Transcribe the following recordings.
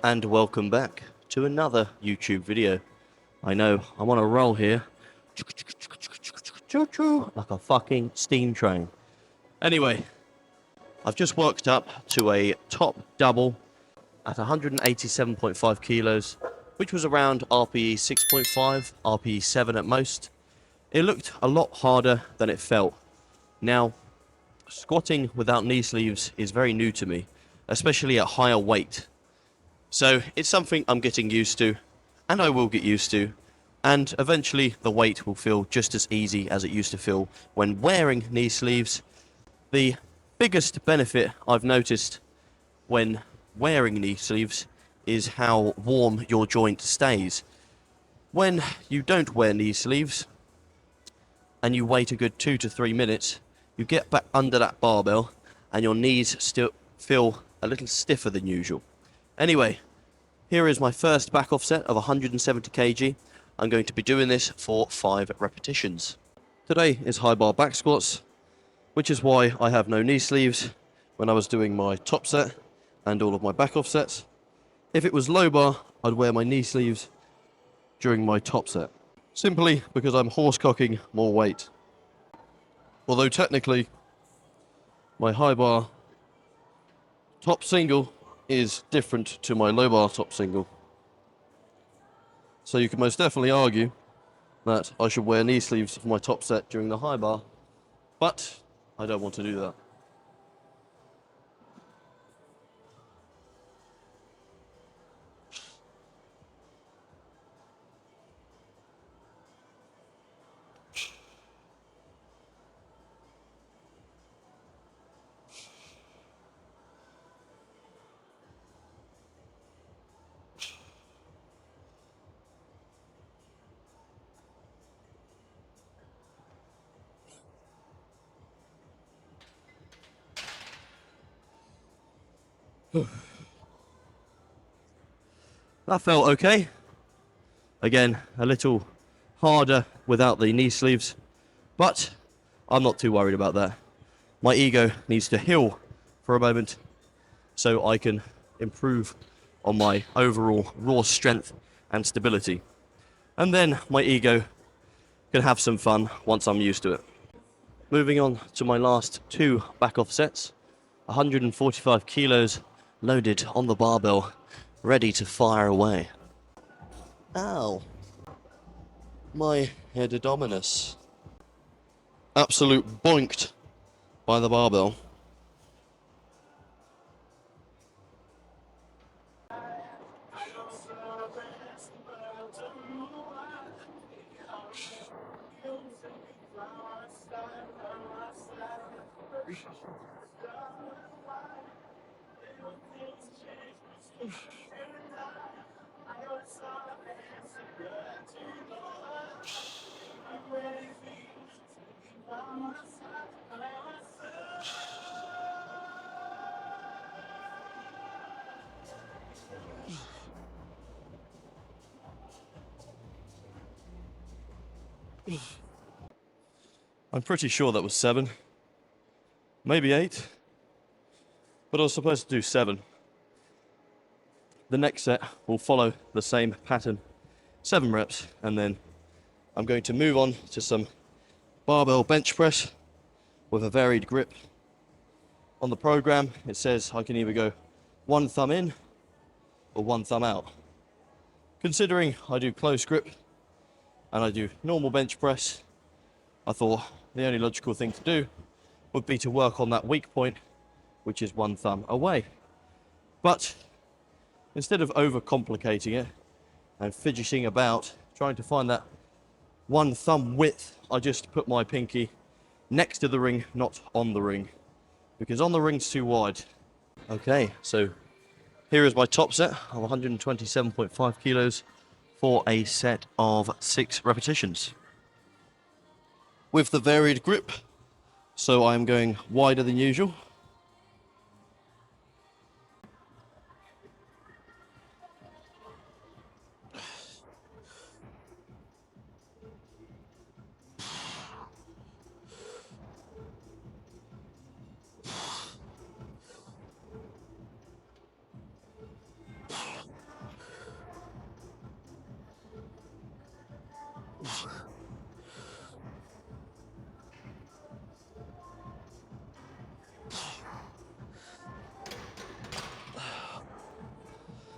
and welcome back to another YouTube video. I know, I'm on a roll here. Like a fucking steam train. Anyway, I've just worked up to a top double at 187.5 kilos, which was around RPE 6.5, RPE 7 at most. It looked a lot harder than it felt. Now, squatting without knee sleeves is very new to me, especially at higher weight. So it's something I'm getting used to, and I will get used to, and eventually the weight will feel just as easy as it used to feel when wearing knee sleeves. The biggest benefit I've noticed when wearing knee sleeves is how warm your joint stays. When you don't wear knee sleeves, and you wait a good 2 to 3 minutes, you get back under that barbell, and your knees still feel a little stiffer than usual. Anyway, here is my first back offset of 170 kg. I'm going to be doing this for 5 repetitions. Today is high bar back squats, which is why I have no knee sleeves when I was doing my top set and all of my back offsets. If it was low bar, I'd wear my knee sleeves during my top set, simply because I'm horse cocking more weight. Although technically, my high bar top single is different to my low bar top single. So you can most definitely argue that I should wear knee sleeves for my top set during the high bar, but I don't want to do that. That felt okay. Again, a little harder without the knee sleeves, but I'm not too worried about that. My ego needs to heal for a moment so I can improve on my overall raw strength and stability. And then my ego can have some fun once I'm used to it. Moving on to my last 2 back offsets, 145 kilos loaded on the barbell, ready to fire away. Ow. My head-abdominis. Absolute boinked by the barbell. I'm pretty sure that was 7, maybe 8, but I was supposed to do 7. The next set will follow the same pattern, 7 reps, and then I'm going to move on to some barbell bench press with a varied grip. On the program, it says I can either go 1 thumb in or 1 thumb out. Considering I do close grip and I do normal bench press, I thought the only logical thing to do would be to work on that weak point, which is 1 thumb away. But instead of overcomplicating it and fidgeting about trying to find that 1 thumb width, I just put my pinky next to the ring, not on the ring, because on the ring's too wide. Okay, so here is my top set of 127.5 kilos for a set of 6 repetitions. With the varied grip, so I'm going wider than usual.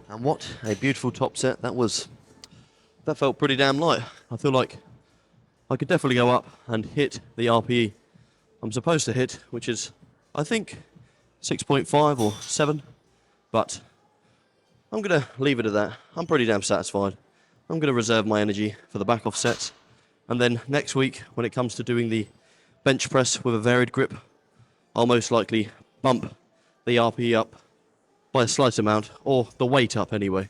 And what a beautiful top set that was. That felt pretty damn light. I feel like I could definitely go up and hit the RPE I'm supposed to hit, which is, I think, 6.5 or 7. But I'm going to leave it at that. I'm pretty damn satisfied. I'm going to reserve my energy for the back off sets. And then next week, when it comes to doing the bench press with a varied grip, I'll most likely bump the RPE up by a slight amount, or the weight up anyway,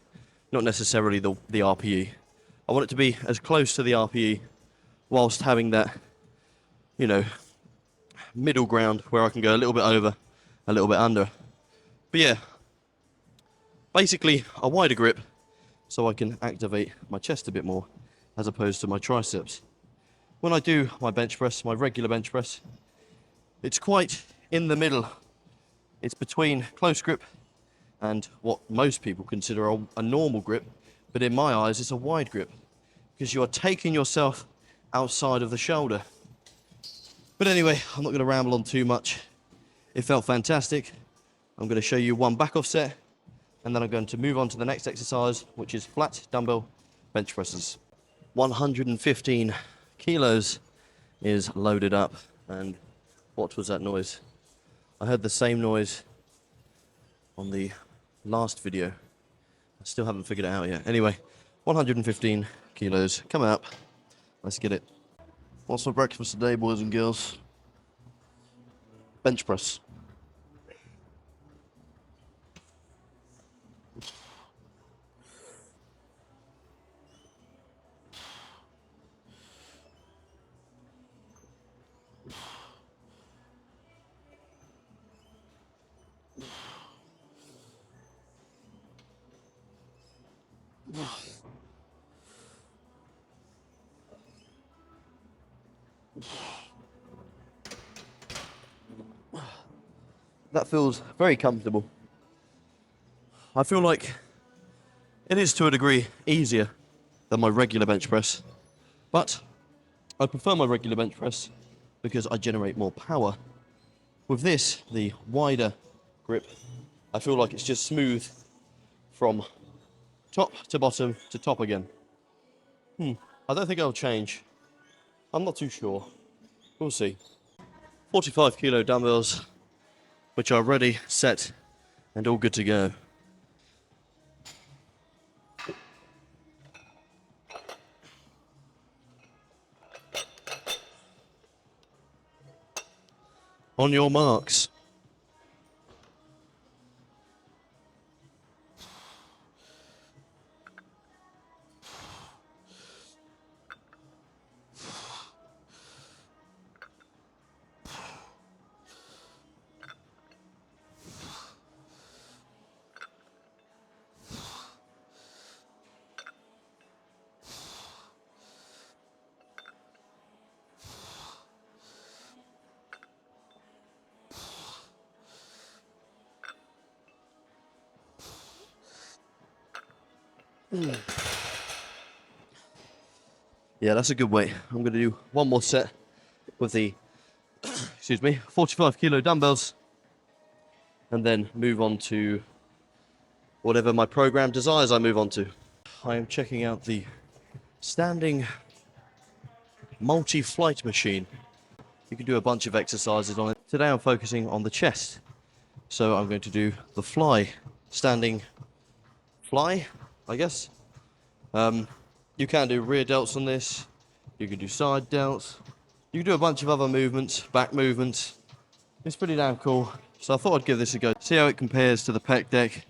not necessarily the RPE. I want it to be as close to the RPE whilst having that, you know, middle ground where I can go a little bit over, a little bit under. But yeah, basically a wider grip so I can activate my chest a bit more as opposed to my triceps. When I do my bench press, my regular bench press, it's quite in the middle. It's between close grip and what most people consider a normal grip, but in my eyes it's a wide grip because you are taking yourself outside of the shoulder. But anyway, I'm not going to ramble on too much. It felt fantastic. I'm going to show you one back off set, and then I'm going to move on to the next exercise, which is flat dumbbell bench presses. 115 kilos is loaded up, and what was that noise? I heard the same noise on the last video. I still haven't figured it out yet. Anyway, 115 kilos coming up. Let's get it. What's for breakfast today, boys and girls? Bench press. That feels very comfortable. I feel like it is to a degree easier than my regular bench press, but I prefer my regular bench press because I generate more power. With this, the wider grip, I feel like it's just smooth from top to bottom to top again. I don't think I'll change. I'm not too sure. We'll see. 45 kilo dumbbells, which are ready, set, and all good to go. On your marks. Yeah, that's a good weight. I'm going to do one more set with the, 45 kilo dumbbells, and then move on to whatever my program desires I move on to. I am checking out the standing multi-flight machine. You can do a bunch of exercises on it. Today I'm focusing on the chest. So I'm going to do the fly, standing fly, I guess. You can do rear delts on this. You can do side delts. You can do a bunch of other movements, back movements. It's pretty damn cool. So I thought I'd give this a go, see how it compares to the pec deck.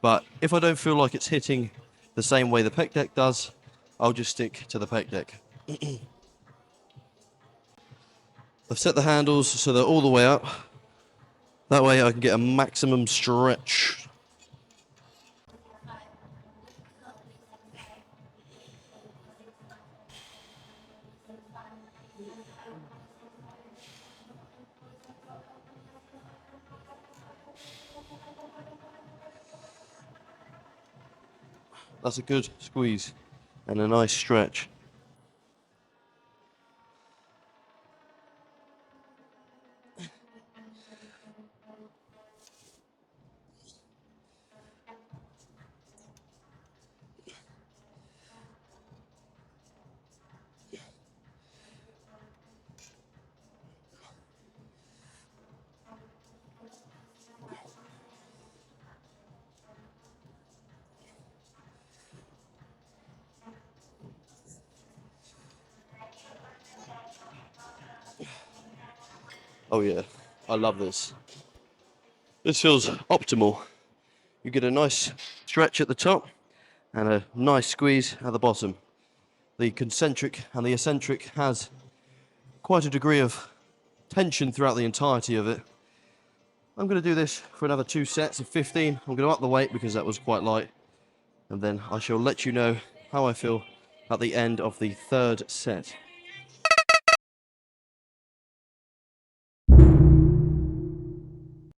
But if I don't feel like it's hitting the same way the pec deck does, I'll just stick to the pec deck. I've set the handles so they're all the way up. That way I can get a maximum stretch. That's a good squeeze and a nice stretch. Oh yeah, I love this. This feels optimal. You get a nice stretch at the top and a nice squeeze at the bottom. The concentric and the eccentric has quite a degree of tension throughout the entirety of it. I'm going to do this for another 2 sets of 15. I'm going to up the weight because that was quite light. And then I shall let you know how I feel at the end of the 3rd set.